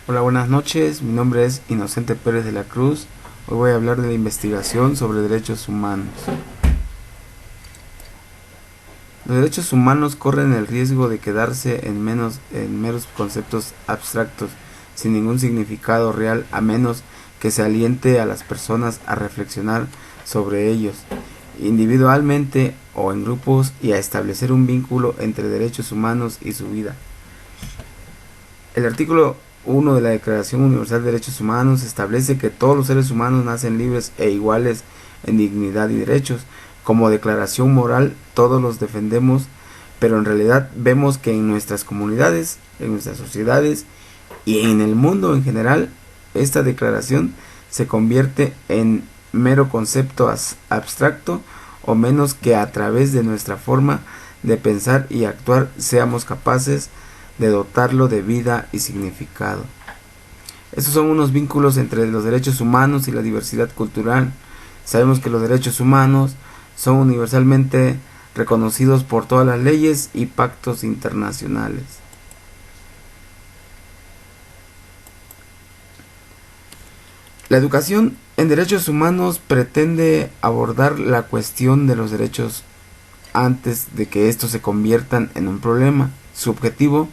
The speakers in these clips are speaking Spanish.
Hola, buenas noches. Mi nombre es Inocente Pérez de la Cruz. Hoy voy a hablar de la investigación sobre derechos humanos. Los derechos humanos corren el riesgo de quedarse en meros conceptos abstractos, sin ningún significado real, a menos que se aliente a las personas a reflexionar sobre ellos, individualmente o en grupos, y a establecer un vínculo entre derechos humanos y su vida. El artículo 1 de la Declaración Universal de Derechos Humanos establece que todos los seres humanos nacen libres e iguales en dignidad y derechos. Como declaración moral todos los defendemos, pero en realidad vemos que en nuestras comunidades, en nuestras sociedades y en el mundo en general, esta declaración se convierte en mero concepto abstracto, o menos que a través de nuestra forma de pensar y actuar seamos capaces de dotarlo de vida y significado. Estos son unos vínculos entre los derechos humanos y la diversidad cultural. Sabemos que los derechos humanos son universalmente reconocidos por todas las leyes y pactos internacionales. La educación en derechos humanos pretende abordar la cuestión de los derechos antes de que estos se conviertan en un problema. Su objetivo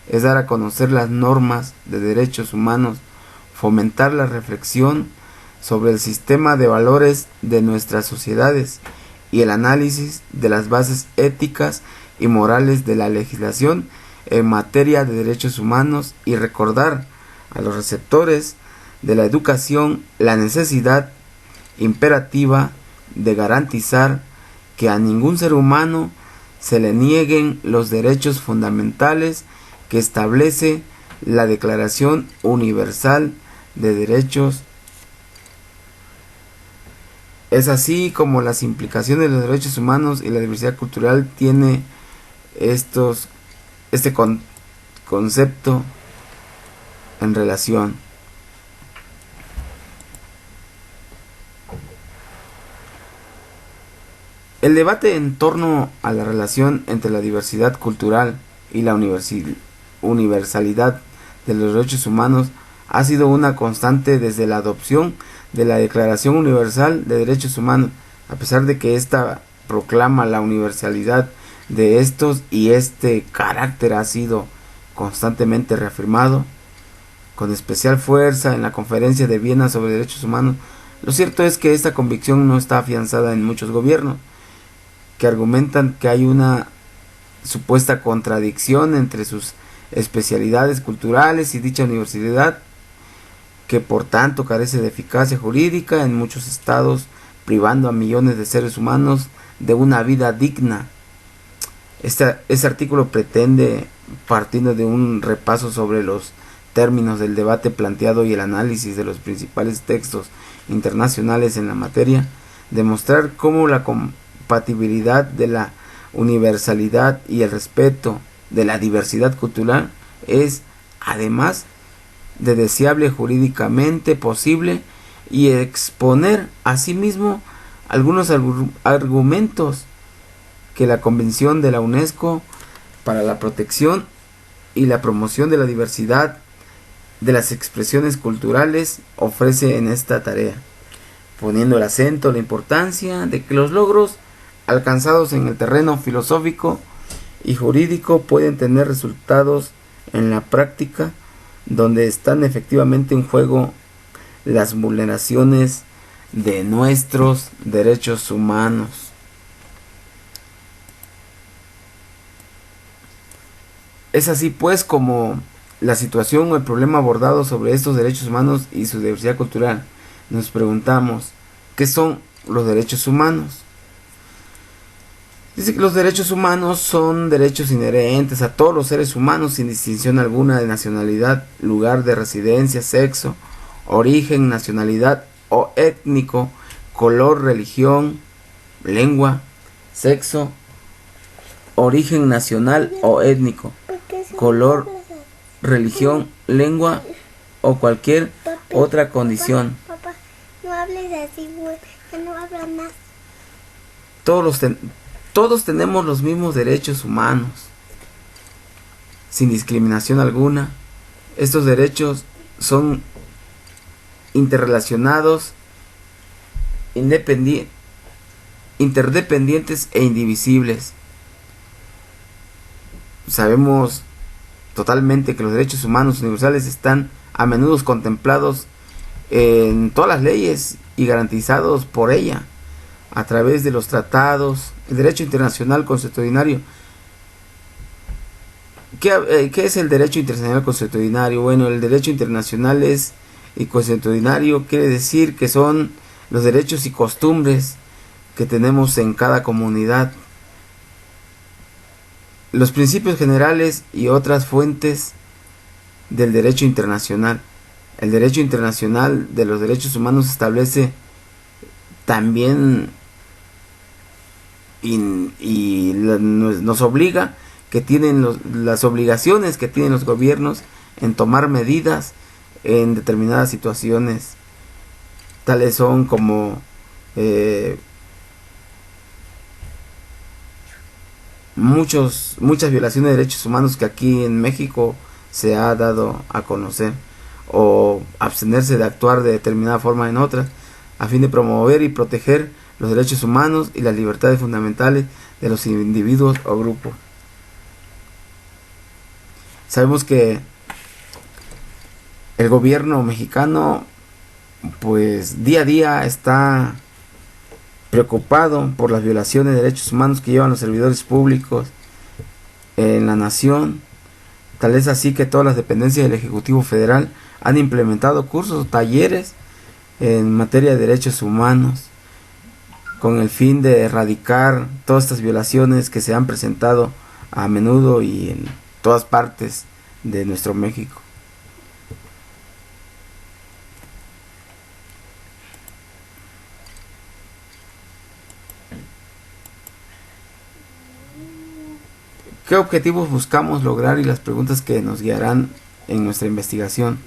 es dar a conocer las normas de derechos humanos, fomentar la reflexión sobre el sistema de valores de nuestras sociedades y el análisis de las bases éticas y morales de la legislación en materia de derechos humanos, y recordar a los receptores de la educación la necesidad imperativa de garantizar que a ningún ser humano se le nieguen los derechos fundamentales que establece la Declaración Universal de Derechos. Es así como las implicaciones de los derechos humanos y la diversidad cultural tiene este concepto en relación. El debate en torno a la relación entre la diversidad cultural y la universalidad de los derechos humanos ha sido una constante desde la adopción de la Declaración Universal de Derechos Humanos, a pesar de que ésta proclama la universalidad de estos, y este carácter ha sido constantemente reafirmado con especial fuerza en la Conferencia de Viena sobre Derechos Humanos. Lo cierto es que esta convicción no está afianzada en muchos gobiernos, que argumentan que hay una supuesta contradicción entre sus especialidades culturales y dicha universidad, que por tanto carece de eficacia jurídica en muchos estados, privando a millones de seres humanos de una vida digna. Este artículo pretende, partiendo de un repaso sobre los términos del debate planteado y el análisis de los principales textos internacionales en la materia, demostrar cómo la compatibilidad de la universalidad y el respeto de la diversidad cultural es, además de deseable, jurídicamente posible, y exponer asimismo algunos argumentos que la Convención de la UNESCO para la protección y la promoción de la diversidad de las expresiones culturales ofrece en esta tarea, poniendo el acento en la importancia de que los logros alcanzados en el terreno filosófico y jurídico pueden tener resultados en la práctica, donde están efectivamente en juego las vulneraciones de nuestros derechos humanos. Es así pues como la situación o el problema abordado sobre estos derechos humanos y su diversidad cultural. Nos preguntamos, ¿qué son los derechos humanos? Dice que los derechos humanos son derechos inherentes a todos los seres humanos, sin distinción alguna de nacionalidad, lugar de residencia, sexo, origen, nacionalidad o étnico, color, religión, lengua, sexo, origen nacional o étnico, color, religión, lengua o cualquier otra condición. Papá, no hables así, ya no hablas más. Todos tenemos los mismos derechos humanos, sin discriminación alguna. Estos derechos son interrelacionados, interdependientes e indivisibles. Sabemos totalmente que los derechos humanos universales están a menudo contemplados en todas las leyes y garantizados por ella a través de los tratados, el derecho internacional consuetudinario. ¿Qué es el derecho internacional consuetudinario? Bueno, el derecho internacional y consuetudinario quiere decir que son los derechos y costumbres que tenemos en cada comunidad, los principios generales y otras fuentes del derecho internacional. El derecho internacional de los derechos humanos establece también nos obliga que tienen las obligaciones que tienen los gobiernos en tomar medidas en determinadas situaciones. Tales son como muchas violaciones de derechos humanos que aquí en México se ha dado a conocer, o abstenerse de actuar de determinada forma en otras, a fin de promover y proteger los derechos humanos y las libertades fundamentales de los individuos o grupos. Sabemos que el gobierno mexicano pues día a día está preocupado por las violaciones de derechos humanos que llevan los servidores públicos en la nación. Tal es así que todas las dependencias del Ejecutivo Federal han implementado cursos o talleres en materia de derechos humanos con el fin de erradicar todas estas violaciones que se han presentado a menudo y en todas partes de nuestro México. ¿Qué objetivos buscamos lograr y las preguntas que nos guiarán en nuestra investigación?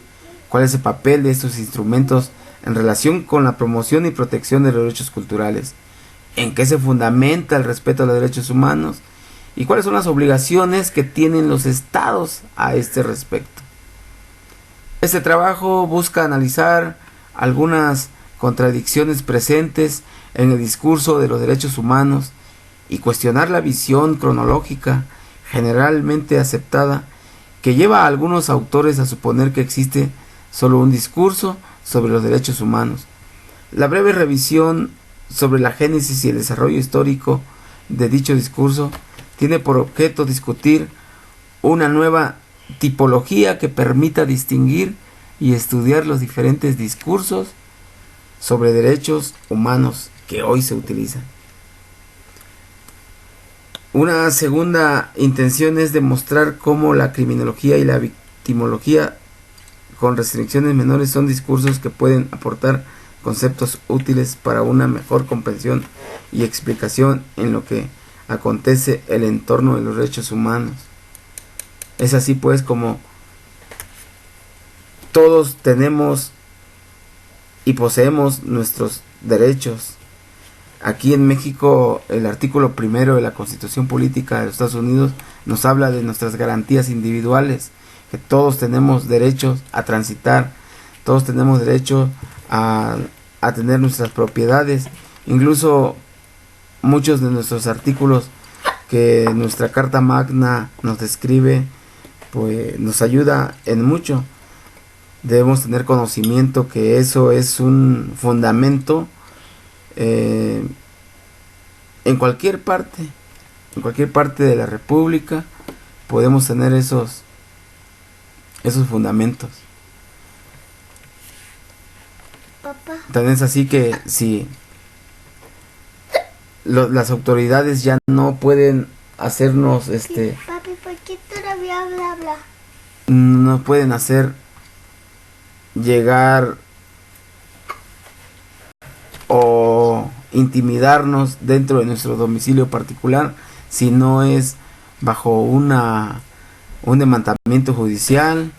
¿Cuál es el papel de estos instrumentos en relación con la promoción y protección de los derechos culturales? ¿En qué se fundamenta el respeto a los derechos humanos? ¿Y cuáles son las obligaciones que tienen los estados a este respecto? Este trabajo busca analizar algunas contradicciones presentes en el discurso de los derechos humanos y cuestionar la visión cronológica generalmente aceptada que lleva a algunos autores a suponer que existe solo un discurso sobre los derechos humanos. La breve revisión sobre la génesis y el desarrollo histórico de dicho discurso tiene por objeto discutir una nueva tipología que permita distinguir y estudiar los diferentes discursos sobre derechos humanos que hoy se utilizan. Una segunda intención es demostrar cómo la criminología y la victimología con restricciones menores son discursos que pueden aportar conceptos útiles para una mejor comprensión y explicación en lo que acontece el entorno de los derechos humanos. Es así pues como todos tenemos y poseemos nuestros derechos. Aquí en México el artículo 1 de la Constitución Política de los Estados Unidos nos habla de nuestras garantías individuales, que todos tenemos derechos a transitar, todos tenemos derecho a tener nuestras propiedades. Incluso muchos de nuestros artículos que nuestra Carta Magna nos describe, pues nos ayuda en mucho. Debemos tener conocimiento que eso es un fundamento en cualquier parte de la República podemos tener esos fundamentos. Papá. También es así que si las autoridades ya no pueden hacernos Papi, ¿por qué todavía bla? no pueden hacer llegar o intimidarnos dentro de nuestro domicilio particular si no es bajo un demandamiento judicial,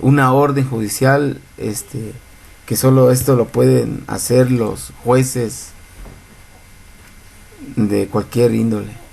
una orden judicial, que solo esto lo pueden hacer los jueces de cualquier índole.